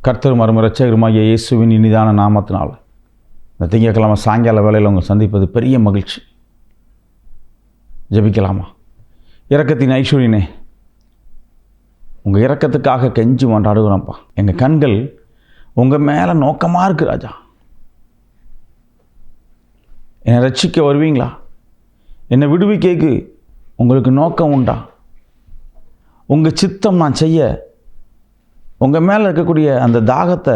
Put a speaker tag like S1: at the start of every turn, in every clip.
S1: கர்த்தரும் இரட்சகருமாகிய இயேசுவின் இனிதான நாமத்தினால் இந்த திங்கட்கிழமை சாயங்கால வேளையில் உங்களை சந்திப்பது பெரிய மகிழ்ச்சி. ஜெபிக்கலாமா? இரக்கத்தின் ஐஸ்வர்யனே, உங்கள் இரக்கத்துக்காக கெஞ்சி கொண்டாடுகிறோம்ப்பா. எங்கள் கண்கள் உங்கள் மேலே நோக்கமாக இருக்குது ராஜா. என்னை ரட்சிக்க வருவீங்களா? என்னை விடுவிக்கைக்கு உங்களுக்கு நோக்கம் உண்டா? உங்கள் சித்தம் நான் செய்ய உங்கள் மேலே இருக்கக்கூடிய அந்த தாகத்தை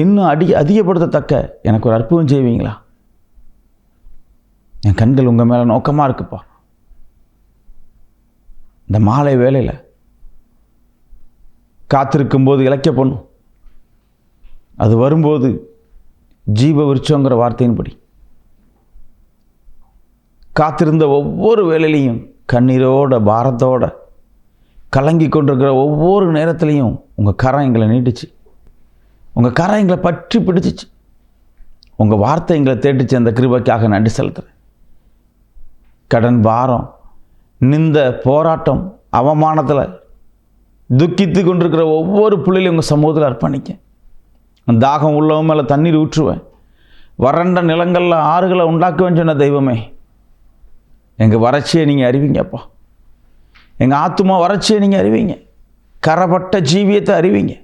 S1: இன்னும் அதிகப்படுத்தத்தக்க எனக்கு ஒரு அற்புதம் செய்வீங்களா? என் கண்கள் உங்கள் மேலே நோக்கமாக இருக்குப்பா. இந்த மாலை வேளையில் காத்திருக்கும்போது இளைக்க பண்ணும், அது வரும்போது ஜீவ விருட்சங்கிற வார்த்தையின்படி காத்திருந்த ஒவ்வொரு வேளையிலையும் கண்ணீரோட பாரத்தோட கலங்கி கொண்டிருக்கிற ஒவ்வொரு நேரத்துலையும் உங்கள் கரம் எங்களை நீட்டுச்சு, உங்கள் கரம் எங்களை பற்றி பிடிச்சிச்சு, உங்கள் வார்த்தை எங்களை தேடிச்சு. அந்த கிருபைக்காக நன்றி செலுத்துகிறேன். கடன் பாரம், நிந்த போராட்டம், அவமானத்தில் துக்கித்து கொண்டிருக்கிற ஒவ்வொரு பிள்ளைகளையும் உங்கள் சமூகத்தில் அர்ப்பணிக்க. தாகம் உள்ளவன் மேலே தண்ணீர் ஊற்றுவேன், வறண்ட நிலங்களில் ஆறுகளை உண்டாக்குவேன்னு சொன்ன தெய்வமே, எங்கள் வறட்சியை நீங்கள் அறிவிங்கப்பா. எங்கள் ஆத்துமா வறட்சியை நீங்கள் அறிவிங்க, கரப்பட்ட ஜீவியத்தை அறிவிங்க.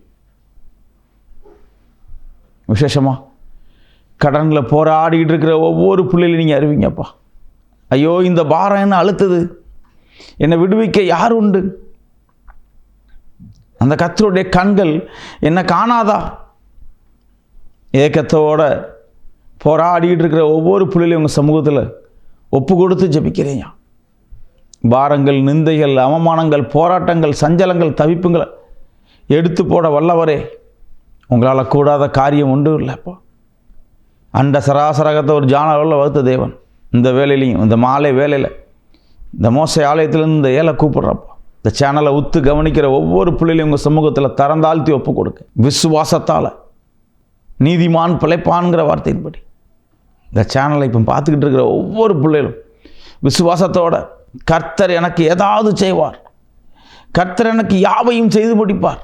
S1: விசேஷமாக கடனில் போராடிக்கிட்டு இருக்கிற ஒவ்வொரு பிள்ளைகளையும் நீங்கள் அறிவிங்கப்பா. ஐயோ, இந்த பாரம் என்ன அழுத்துது, என்னை விடுவிக்க யார் உண்டு? அந்த கர்த்தருடைய கண்கள் என்னை காணாதா? ஏக்கத்தோட போராடிக்கிட்டு இருக்கிற ஒவ்வொரு பிள்ளைகளையும் உங்கள் சமூகத்தில் ஒப்பு கொடுத்து ஜெபிக்கிறேன். பாரங்கள், நிந்தைகள், அவமானங்கள், போராட்டங்கள், சஞ்சலங்கள், தவிப்புங்களை எடுத்து போட வல்லவரே, உங்களால் கூடாத காரியம் உண்டு இல்லைப்பா. அண்ட சராசரகத்தை ஒரு ஜானவரில் வகுத்த தேவன் இந்த வேலையிலையும், இந்த மாலை வேலையில் இந்த மோசை ஆலயத்திலேருந்து இந்த ஏழை கூப்பிட்றப்பா. இந்த சேனலை உத்து கவனிக்கிற ஒவ்வொரு பிள்ளைகளையும் உங்கள் சமூகத்தில் தரந்தாழ்த்தி ஒப்பு கொடுக்க. விசுவாசத்தால் நீதிமான் பிழைப்பான்கிற வார்த்தையின்படி இந்த சேனலை இப்போ பார்த்துக்கிட்டு இருக்கிற ஒவ்வொரு பிள்ளைகளும் விசுவாசத்தோட கர்த்தர் எனக்கு ஏதாவது செய்வார், கர்த்தர் எனக்கு யாவையும் செய்து முடிப்பார்,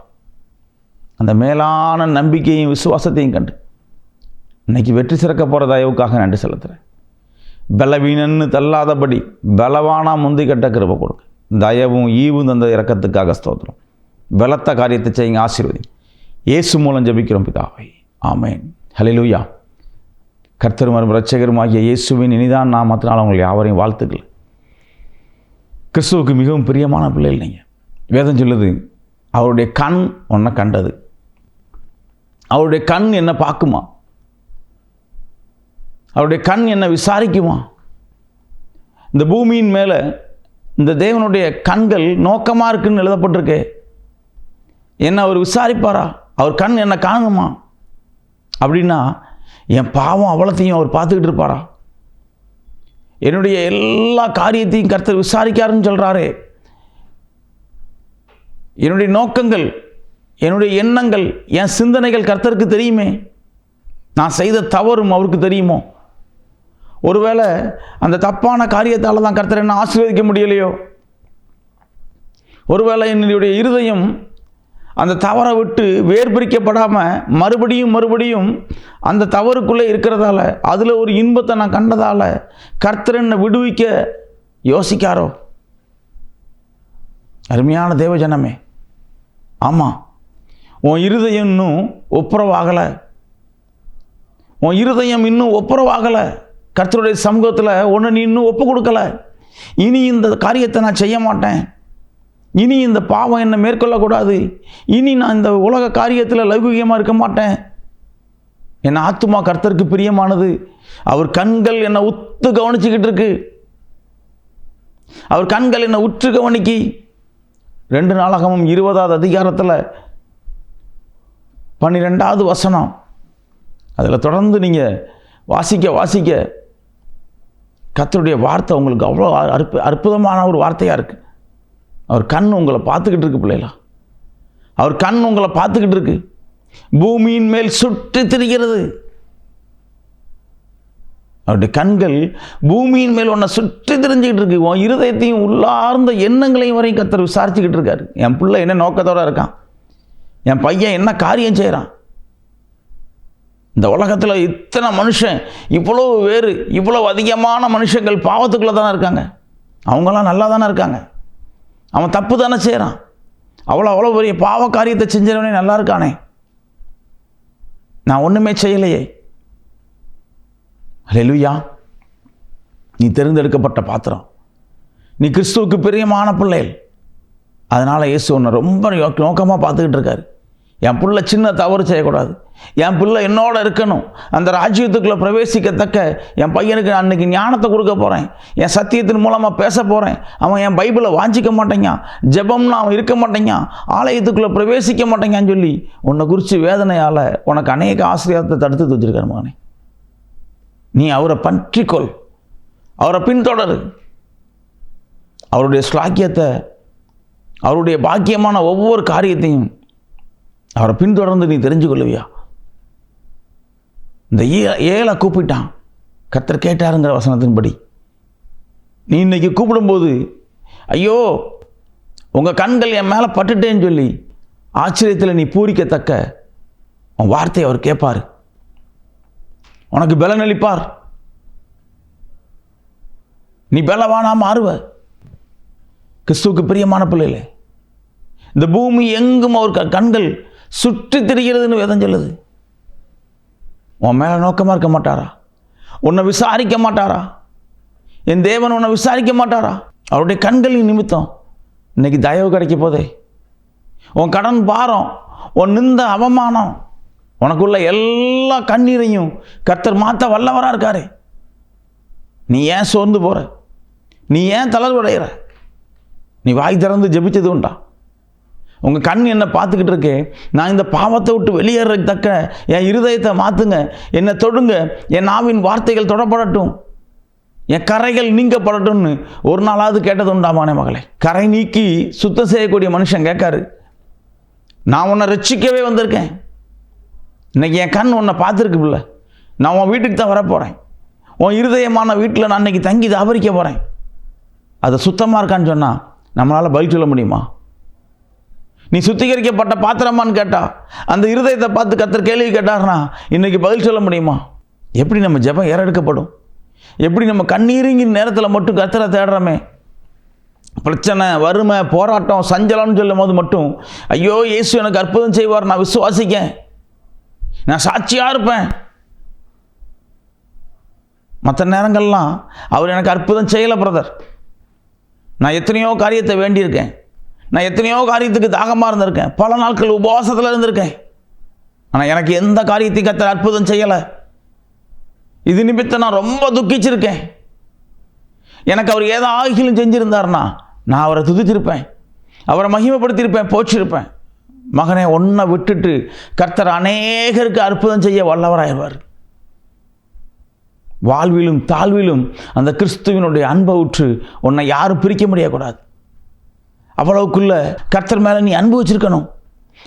S1: அந்த மேலான நம்பிக்கையும் விசுவாசத்தையும் கண்டு இன்னைக்கு வெற்றி சிறக்க போகிற தயவுக்காக நன்றி செலுத்துகிறேன். பலவீனன்னு தள்ளாதபடி பலவானா முந்தி கட்ட கிருபை கொடுங்க. தயவும் ஈவும் தந்த இரக்கத்துக்காக ஸ்தோத்திரம். பலத்த காரியத்தை செய்யுங்க, ஆசீர்வதி. இயேசு மூலம் ஜெபிக்கிறோம் பிதாவே, ஆமேன். ஹல்லேலூயா. கர்த்தரும் இரட்சகருமாகிய இயேசுவின் இனிதான் நாமத்தினால் உங்களை யாவரையும் வாழ்த்துக்கள். கிறிஸ்துவுக்கு மிகவும் பிரியமான பிள்ளைகள் நீங்கள். வேதம் சொல்லுது, அவருடைய கண் உன்னை கண்டது, அவருடைய கண் என்ன பார்க்குமா, அவருடைய கண் என்ன விசாரிக்குமா? இந்த பூமியின் மேலே இந்த தேவனுடைய கண்கள் நோக்கமாக இருக்குன்னு எழுதப்பட்டிருக்கே. என்ன அவர் விசாரிப்பாரா? அவர் கண் என்ன காணுமா? அப்படின்னா என் பாவம் அவ்வளோத்தையும் அவர் பார்த்துக்கிட்டு இருப்பாரா? என்னுடைய எல்லா காரியத்தையும் கர்த்தர் விசாரிக்காருன்னு சொல்கிறாரே. என்னுடைய நோக்கங்கள், என்னுடைய எண்ணங்கள், என் சிந்தனைகள் கர்த்தருக்கு தெரியுமே. நான் செய்த தவறும் அவருக்கு தெரியுமோ? ஒருவேளை அந்த தப்பான காரியத்தால் தான் கர்த்தர் என்ன ஆசீர்வதிக்க முடியலையோ? ஒருவேளை என்னுடைய இருதயம் அந்த தவறை விட்டு வேர் பிரிக்கப்படாமல் மறுபடியும் அந்த தவறுக்குள்ளே இருக்கிறதால, அதில் ஒரு இன்பத்தை நான் கண்டதால் கர்த்தர் என்னை விடுவிக்க யோசிக்காரோ? அருமையான தேவஜனமே, ஆமாம், உன் இருதயம் இன்னும் ஒப்புரவாகலை. உன் இருதயம் இன்னும் ஒப்புரவாகலை. கர்த்தருடைய சமூகத்தில் ஒன்று நீ இன்னும் ஒப்பு கொடுக்கலை. இனி இந்த காரியத்தை நான் செய்ய மாட்டேன், இனி இந்த பாவம் என்னை மேற்கொள்ளக்கூடாது, இனி நான் இந்த உலக காரியத்தில் லௌகிகமாக இருக்க மாட்டேன், என் ஆத்துமா கர்த்தருக்கு பிரியமானது, அவர் கண்கள் என்னை உத்து கவனிச்சுக்கிட்டு இருக்கு, அவர் கண்கள் என்னை உற்று கவனிக்கி. 2 நாளாகமும் 20வது அதிகாரத்தில் 12வது வசனம், அதில் தொடர்ந்து நீங்கள் வாசிக்க கர்த்தருடைய வார்த்தை உங்களுக்கு அவ்வளோ அற்புதமான ஒரு வார்த்தையாக இருக்குது. அவர் கண் உங்களை பார்த்துக்கிட்டு இருக்கு பிள்ளைகளா, அவர் கண் உங்களை பார்த்துக்கிட்டு இருக்கு. பூமியின் மேல் சுற்றி திரிகிறது. அவருடைய கண்கள் பூமியின் மேல் உன்னை சுற்றி தெரிஞ்சுக்கிட்டு இருக்கு. உன் இருதயத்தையும் உள்ளார்ந்த எண்ணங்களையும் வரையும் கர்த்தர் விசாரிச்சுக்கிட்டு இருக்காரு. என் பிள்ளை என்ன நோக்கத்தோடு இருக்கான், என் பையன் என்ன காரியம் செய்கிறான். இந்த உலகத்தில் இத்தனை மனுஷன், இவ்வளோ வேறு, இவ்வளோ அதிகமான மனுஷங்கள் பாவத்துக்குள்ளே தானே இருக்காங்க. அவங்களாம் நல்லா தானே இருக்காங்க. அவன் தப்பு தானே செய்கிறான். அவ்வளோ பெரிய பாவ காரியத்தை செஞ்சவனே நல்லா இருக்கானே, நான் ஒன்றுமே செய்யலையே. அல்லேலூயா. நீ தேர்ந்தெடுக்கப்பட்ட பாத்திரம், நீ கிறிஸ்துவுக்கு பிரியமான பிள்ளைகள். அதனால் இயேசு உன்னை ரொம்ப நோக்கமாக பார்த்துக்கிட்டு இருக்காரு. என் பிள்ளை சின்ன தவறு செய்யக்கூடாது, என் பிள்ளை என்னோட இருக்கணும், அந்த ராஜ்யத்துக்குள்ளே பிரவேசிக்கத்தக்க என் பையனுக்கு நான் அன்றைக்கி ஞானத்தை கொடுக்க போகிறேன், என் சத்தியத்தின் மூலமாக பேச போகிறேன். அவன் என் பைபிளை வாஞ்சிக்க மாட்டேங்கான், ஜெபம்னா அவன் இருக்க மாட்டேங்கான், ஆலயத்துக்குள்ளே பிரவேசிக்க மாட்டேங்கான்னு சொல்லி உன்னை குறித்து வேதனையால் உனக்கு அநேக ஆசீர்வாதத்தை தடுத்து வச்சிருக்காரு. மகனே, நீ அவரை பற்றிக்கொள், அவரை பின்தொடரு. அவருடைய ஸ்லாக்கியத்தை, அவருடைய பாக்கியமான ஒவ்வொரு காரியத்தையும் அவரை பின்தொடர்ந்து நீ தெரிஞ்சு கொள்ளுவியா? இந்த ஏழை கூப்பிட்டான், கர்த்தர் கேட்டாருங்கிற வசனத்தின்படி நீ இன்னைக்கு கூப்பிடும்போது, ஐயோ உங்கள் கண்கள் என் மேலே பட்டுட்டேன்னு சொல்லி ஆச்சரியத்தில் நீ பூரிக்கத்தக்க உன் வார்த்தையை அவர் கேட்பார், உனக்கு பலன் அளிப்பார். நீ பலவானா மாறுவ. கிறிஸ்துவுக்கு பிரியமான பிள்ளைகளே, இந்த பூமி எங்கும் அவர் கண்கள் சுற்றி திரிகிறதுன்னு வேதம் சொல்லுது. உன் மேலே நோக்கமாக இருக்க மாட்டாரா? உன்னை விசாரிக்க மாட்டாரா? என் தேவன் உன்னை விசாரிக்க மாட்டாரா? அவருடைய கண்களின் நிமித்தம் இன்னைக்கு தயவு கிடைக்க போதே. உன் கடன் பாரம், உன் நிந்த அவமானம், உனக்குள்ள எல்லா கண்ணீரையும் கர்த்தர் மாற்ற வல்லவராக இருக்காரே. நீ ஏன் சோர்ந்து போகிற? நீ ஏன் தளர்வடைகிற? நீ வாய் திறந்து ஜெபிச்சது உண்டா? உங்கள் கண் என்னை பார்த்துக்கிட்டு இருக்கே, நான் இந்த பாவத்தை விட்டு வெளியேறதுக்கு தக்க என் இருதயத்தை மாற்றுங்க, என்னை தொடுங்க, என் நாவின் வார்த்தைகள் தொடப்படட்டும், என் கரைகள் நீங்கப்படட்டும்னு ஒரு நாளாவது கேட்டது உண்டாமானே மகளே? கரை நீக்கி சுத்தம் செய்யக்கூடிய மனுஷன் கேட்காரு, நான் உன்னை ரட்சிக்கவே வந்திருக்கேன். இன்னைக்கு என் கண் உன்னை பார்த்துருக்கு பிள்ளை, நான் உன் வீட்டுக்கு தான் வரப்போகிறேன், உன் இருதயமான வீட்டில் நான் இன்னைக்கு தங்கி தாபரிக்க போகிறேன். அது சுத்தமாக இருக்கான்னு சொன்னால் நம்மளால் பதில் சொல்ல முடியுமா? நீ சுத்திகரிக்கப்பட்ட பாத்திரமான்னு கேட்டா, அந்த இருதயத்தை பார்த்து கர்த்தர் கேள்வி கேட்டார்னா இன்னைக்கு பதில் சொல்ல முடியுமா? எப்படி நம்ம ஜெபம் ஏறெடுக்கப்படும்? எப்படி நம்ம கண்ணீரிங்கிற நேரத்தில் மட்டும் கர்த்தரை தேடுறோமே, பிரச்சனை, வறுமை, போராட்டம், சஞ்சலம்னு சொல்லும் போது மட்டும் ஐயோ இயேசு எனக்கு அற்புதம் செய்வார், நான் விசுவாசிக்கேன், நான் சாட்சியாக இருப்பேன். மற்ற நேரங்கள்லாம் அவர் எனக்கு அற்புதம் செய்யலை பிரதர், நான் எத்தனையோ காரியத்தை வேண்டியிருக்கேன், நான் எத்தனையோ காரியத்துக்கு தாகமாக இருந்திருக்கேன், பல நாட்கள் உபவாசத்தில் இருந்திருக்கேன், ஆனால் எனக்கு எந்த காரியத்தையும் கர்த்தர் அற்புதம் செய்யலை. இது நிமித்தம் நான் ரொம்ப துக்கிச்சிருக்கேன். எனக்கு அவர் ஏதோ ஆகிலும் செஞ்சிருந்தார்னா நான் அவரை துதிச்சிருப்பேன், அவரை மகிமைப்படுத்தியிருப்பேன், போச்சிருப்பேன். மகனே, ஒன்றை விட்டுட்டு கர்த்தர் அநேகருக்கு அற்புதம் செய்ய வல்லவராயிருவார். வாழ்விலும் தாழ்விலும் அந்த கிறிஸ்துவினுடைய அன்பை உற்று உன்னை யாரும் பிரிக்க முடியக்கூடாது. அவ்வளவுக்குள்ள கர்த்தர் மேலே நீ அன்பு வச்சிருக்கணும்.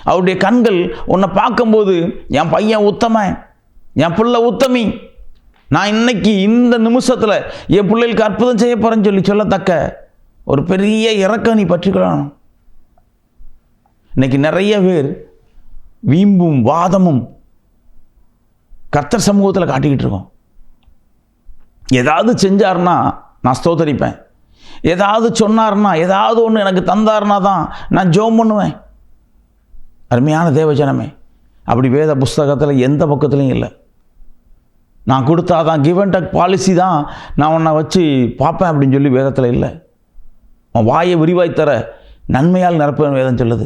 S1: அவருடைய கண்கள் உன்னை பார்க்கும்போது என் பையன் உத்தமன், என் பிள்ளை உத்தமி, நான் இன்னைக்கு இந்த நிமிஷத்தில் என் பிள்ளைகளுக்கு அற்புதம் செய்ய போகிறேன்னு சொல்லத்தக்க ஒரு பெரிய இறக்கம் நீ பற்றிக்கொள்ளணும். இன்னைக்கு நிறைய பேர் வீம்பும் வாதமும் கர்த்தர் சமூகத்தில் காட்டிக்கிட்டு இருக்கோம். ஏதாவது செஞ்சார்னா நான் ஸ்தோத்தரிப்பேன், ஏதாவது சொன்னார்னா, ஏதாவது ஒன்று எனக்கு தந்தார்னா தான் நான் ஜெபம் பண்ணுவேன். அருமையான தேவஜனமே, அப்படி வேத புஸ்தகத்தில் எந்த பக்கத்துலையும் இல்லை. நான் கொடுத்தாதான் கிவ் அண்ட் டேக் பாலிசி தான் நான் உன்னை வச்சு பார்ப்பேன் அப்படின்னு சொல்லி வேதத்தில் இல்லை. உன் வாயை விரிவாய் தர நன்மையால் நிரப்பேன் வேதம் சொல்லுது.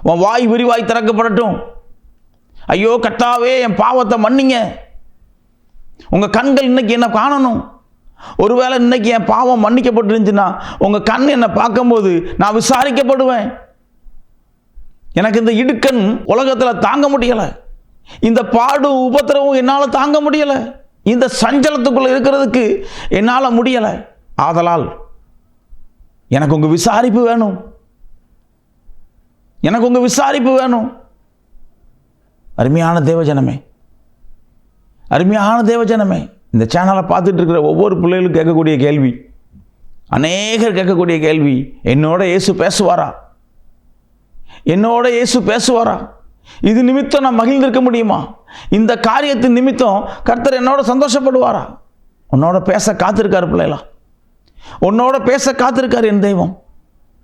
S1: உன் வாய் விரிவாய் திறக்கப்படட்டும். ஐயோ கர்த்தாவே என் பாவத்தை மன்னிங்க. உங்கள் கண்கள் இன்னைக்கு என்ன காணணும். ஒருவேளை இன்னைக்கு என் பாவம் மன்னிக்கப்பட்டிருந்துச்சுன்னா உங்கள் கண் என்னை பார்க்கும்போது நான் விசாரிக்கப்படுவேன். எனக்கு இந்த இடுக்கண் உலகத்தில் தாங்க முடியலை, இந்த பாடும் உபத்திரவும் என்னால் தாங்க முடியலை, இந்த சஞ்சலத்துக்குள்ளே இருக்கிறதுக்கு என்னால் முடியலை. ஆதலால் எனக்கு உங்கள் விசாரிப்பு வேணும், எனக்கு உங்கள் விசாரிப்பு வேணும். அருமையான தேவஜனமே, அருமையான தேவஜனமே, இந்த சேனலை பார்த்துட்டு இருக்கிற ஒவ்வொரு பிள்ளைகளும் கேட்கக்கூடிய கேள்வி, அநேகர் கேட்கக்கூடிய கேள்வி, என்னோட இயேசு பேசுவாரா? என்னோட இயேசு பேசுவாரா? இது நிமித்தம் நான் மகிழ்ந்திருக்க முடியுமா? இந்த காரியத்தின் நிமித்தம் கர்த்தர் என்னோட சந்தோஷப்படுவாரா? உன்னோட பேச காத்திருக்காரு பிள்ளைகளா, உன்னோட பேச காத்திருக்காரு என் தெய்வம்.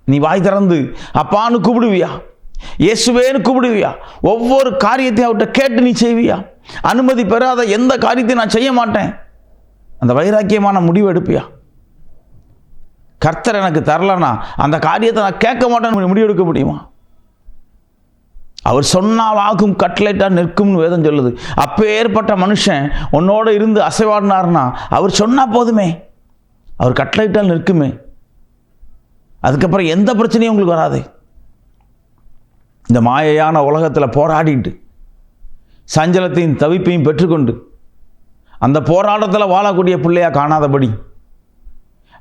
S1: நீ வாய் திறந்து அப்பான்னு கூப்பிடுவியா? இயேசுவேன்னு கூப்பிடுவியா? ஒவ்வொரு காரியத்தையும் அவர்கிட்ட கேட்டு நீ செய்வியா? அனுமதி பெறாத எந்த காரியத்தையும் நான் செய்ய மாட்டேன், அந்த வைராக்கியமான முடிவு எடுப்பியா? கர்த்தர் எனக்கு தரலனா அந்த காரியத்தை நான் கேட்க மாட்டேன்னு முடிவு எடுக்க முடியுமா? அவர் சொன்னால் ஆகும், கட்டளைட்டா நிற்கும்னு வேதம் சொல்லுது. அப்பேற்பட்ட மனுஷன் உன்னோட இருந்து அசைவாடினார்னா அவர் சொன்னா போதுமே, அவர் கட்டளையிட்டால் நிற்குமே. அதுக்கப்புறம் எந்த பிரச்சனையும் உங்களுக்கு வராது. இந்த மாயையான உலகத்தில் போராடிட்டு சஞ்சலத்தையும் தவிப்பையும் பெற்றுக்கொண்டு அந்த போராட்டத்தில் வாழக்கூடிய பிள்ளையா காணாதபடி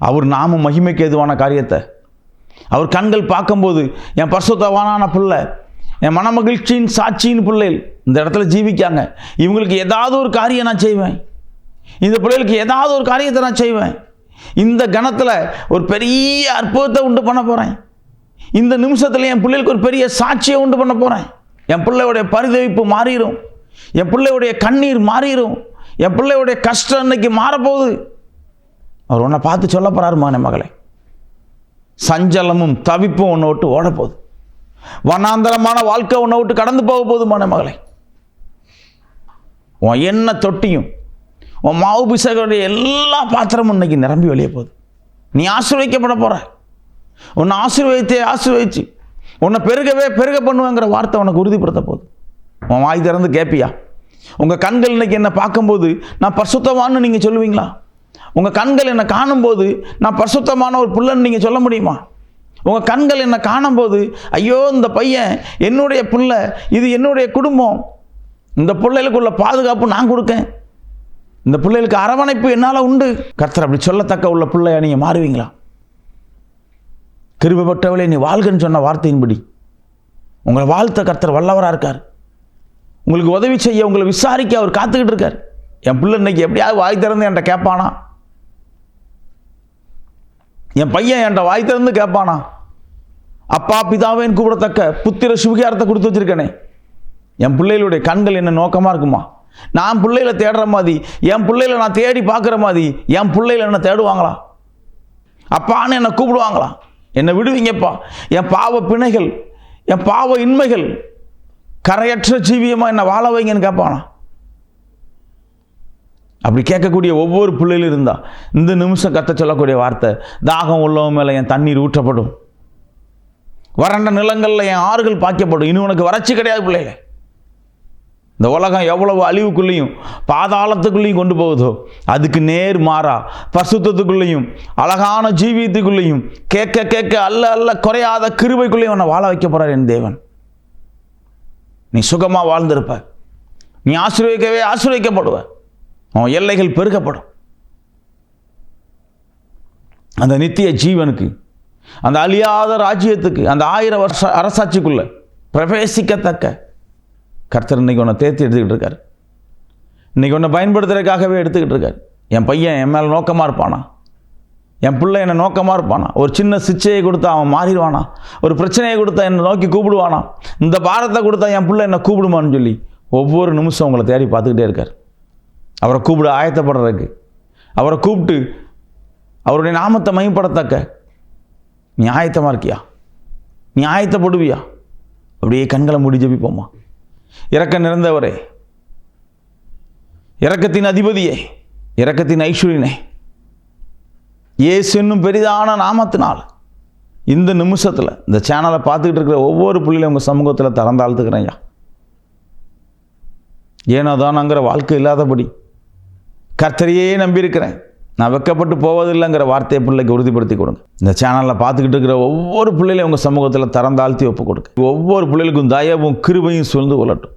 S1: அவர் நாம மகிமைக்கு எதுவான காரியத்தை அவர் கண்கள் பார்க்கும்போது என் பரிசுத்தவானான பிள்ளை, என் மனமகிழ்ச்சியின் சாட்சியின் பிள்ளைகள் இந்த இடத்துல ஜீவிக்காங்க, இவங்களுக்கு ஏதாவது ஒரு காரியம் நான் செய்வேன், இந்த பிள்ளைகளுக்கு ஏதாவது ஒரு காரியத்தை நான் செய்வேன், இந்த கணத்தில் ஒரு பெரிய அற்புதத்தை உண்டு பண்ண போகிறேன், இந்த நிமிஷத்தில் என் பிள்ளைகளுக்கு ஒரு பெரிய சாட்சியை உண்டு பண்ண போகிறேன், என் பிள்ளையுடைய பரிதவிப்பு மாறிடும், என் பிள்ளையுடைய கண்ணீர் மாறிடும், என் பிள்ளையுடைய கஷ்டம் இன்னைக்கு மாறப்போகுது. அவர் உன்னை பார்த்து சொல்ல போகிறாருமா, என் மகளே, சஞ்சலமும் தவிப்பும் உன்னை விட்டு ஓட போகுது, வனாந்தரமான வாழ்க்கை உன்னை விட்டு கடந்து போக போதுமான மகளே. உன் எண்ணெய் தொட்டியும் உன் மாவு பிசைகளுடைய எல்லா பாத்திரமும் இன்னைக்கு நிரம்பி வெளியே போகுது. நீ ஆசீர்வதிக்கப்பட போற. உன்னை ஆசீர்வதிச்சு உன்னை பெருக பண்ணுவேங்கிற வார்த்தை உனக்கு உறுதிப்படுத்த போகுது. உன் வாய் திறந்து கேட்பியா? உங்கள் கண்கள் இன்னைக்கு என்னை பார்க்கும்போது நான் பரிசுத்தமானு நீங்கள் சொல்லுவீங்களா? உங்கள் கண்கள் என்னை காணும்போது நான் பரிசுத்தமான ஒரு பிள்ளைன்னு நீங்கள் சொல்ல முடியுமா? உங்கள் கண்கள் என்னை காணும்போது ஐயோ இந்த பையன் என்னுடைய பிள்ளை, இது என்னுடைய குடும்பம், இந்த பிள்ளைகளுக்குள்ள பாதுகாப்பு நான் கொடுக்கேன், இந்த பிள்ளைகளுக்கு அரவணைப்பு என்னால் உண்டு, கர்த்தர் அப்படி சொல்லத்தக்க உள்ள பிள்ளையா நீங்கள் மாறுவீங்களா? கிருபைப்பட்டவளே நீ வாழ்கன்னு சொன்ன வார்த்தையின்படி உங்களை வாழ்த்த கர்த்தர் வல்லவராக இருக்கார். உங்களுக்கு உதவி செய்ய, உங்களை விசாரிக்க அவர் காத்துக்கிட்டு இருக்கார். என் பிள்ளை இன்னைக்கு எப்படியாவது வாய் திறந்து என்கிட்ட கேட்பானா? என் பையன் என்கிட்ட வாய் திறந்து கேட்பானா? அப்பா பிதாவேன்னு கூப்பிடத்தக்க புத்திர சுவிகாரத்தை கொடுத்து வச்சிருக்கேனே, என் பிள்ளைகளுடைய கண்கள் என்ன நோக்கமாக இருக்குமா? நான் பிள்ளைகளை தேடுற மாதிரி, என் பிள்ளைகளை நான் தேடி பார்க்குற மாதிரி என் பிள்ளைகளை என்ன தேடுவாங்களா? அப்பான்னு என்னை கூப்பிடுவாங்களா? என்னை விடுவீங்கப்பா, என் பாவ பிணைகள், என் பாவ இன்மைகள் கரையற்ற ஜீவியமாக என்னை வாழ வைங்கன்னு கேட்பானா? அப்படி கேட்கக்கூடிய ஒவ்வொரு பிள்ளைகளும் இருந்தா இந்த நிமிஷம் கத்த சொல்லக்கூடிய வார்த்தை, தாகம் உள்ளவன் மேலே என் தண்ணீர் ஊற்றப்படும், வறண்ட நிலங்களில் என் ஆறுகள் பாய்க்கப்படும். இனி உனக்கு வறட்சி கிடையாது பிள்ளைகளே. இந்த உலகம் எவ்வளவு அழிவுக்குள்ளேயும் பாதாளத்துக்குள்ளேயும் கொண்டு போகுதோ அதுக்கு நேர் மாறா பரிசுத்தத்துக்குள்ளேயும் அழகான ஜீவியத்துக்குள்ளேயும் கேட்க கேட்க அல்ல அல்ல குறையாத கிருபைக்குள்ளேயும் உன்னை வாழ வைக்க போறார் என் தேவன். நீ சுகமா வாழ்ந்திருப்ப, நீ ஆசீர்வதிக்கப்படுவ, உன் எல்லைகள் பெருகப்படும். அந்த நித்திய ஜீவனுக்கு, அந்த அழியாத ராஜ்யத்துக்கு, அந்த 1000 வருஷ அரசாட்சிக்குள்ள பிரவேசிக்கத்தக்க கர்த்தர் இன்னைக்கு உன்னை தேர்த்தி எடுத்துக்கிட்டு இருக்கார். இன்னைக்கு உன்னை பயன்படுத்துறதுக்காகவே எடுத்துக்கிட்டு இருக்கார். என் பையன் என் மேலே நோக்கமாக இருப்பானா? என் பிள்ளை என்னை நோக்கமாக இருப்பானா? ஒரு சின்ன சிச்சையை கொடுத்தா அவன் மாறிடுவானா? ஒரு பிரச்சனையை கொடுத்தா என்னை நோக்கி கூப்பிடுவானா? இந்த பாரத்தை கொடுத்தா என் பிள்ளை என்னை கூப்பிடுமான்னு சொல்லி ஒவ்வொரு நிமிஷம் உங்களை தேடி பார்த்துக்கிட்டே இருக்கார். அவரை கூப்பிட ஆயத்தப்படுறதுக்கு, அவரை கூப்பிட்டு அவருடைய நாமத்தை மகிமைப்படுத்தக்க நீ ஆயத்தமாக இருக்கியா? நீ ஆயத்தப்படுவியா? அப்படியே கண்களை மூடி ஜெபிப்போமா. இரக்க நிறைந்தவரே, இரக்கத்தின் அதிபதியே, இரக்கத்தின் ஐஸ்வரியனே, இயேசு என்னும் பெரிதான நாமத்தினால் இந்த நிமிஷத்தில் இந்த சேனலை பார்த்துக்கிட்டு இருக்கிற ஒவ்வொரு புள்ளியிலும் உங்கள் சமூகத்தில் திறந்தாழ்த்துக்கிறேன் ஐயா. ஏனோ தானங்கிற வாழ்க்கை இல்லாதபடி கர்த்தரையே நம்பியிருக்கிறேன், நான் வெட்கப்பட்டு போவதில்லைங்கிற வார்த்தையை பிள்ளைக்கு உறுதிப்படுத்தி கொடுங்க. இந்த சேனலில் பார்த்துக்கிட்டு இருக்கிற ஒவ்வொரு பிள்ளைகளையும் உங்கள் சமூகத்தில் திறந்தாழ்த்தி ஒப்பு கொடுங்க. ஒவ்வொரு பிள்ளைகளுக்கும் தயவும் கிருபையும் சூழ்ந்து கொள்ளட்டும்.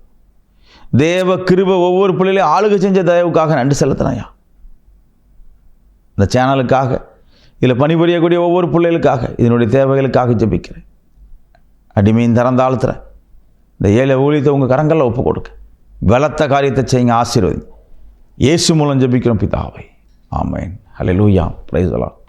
S1: தேவ கிருபை ஒவ்வொரு பிள்ளைகளையும் ஆளுகை செஞ்ச தயவுக்காக நன்றி செலுத்தினையா. இந்த சேனலுக்காக, இதில் பணிபுரியக்கூடிய ஒவ்வொரு பிள்ளைகளுக்காக, இதனுடைய தேவைகளுக்காக ஜெபிக்கிறேன். அடிமையின் திறந்தாழ்த்துறேன். இந்த ஏழை ஊழியத்தை உங்கள் கரங்களில் ஒப்பு கொடுக்க, பலத்த காரியத்தை செய்யுங்க, ஆசீர்வதிங்க. இயேசு மூலம் ஜெபிக்கிறோம் பிதாவே, ஆமென். ஹல்லேலூயா. Praise the Lord.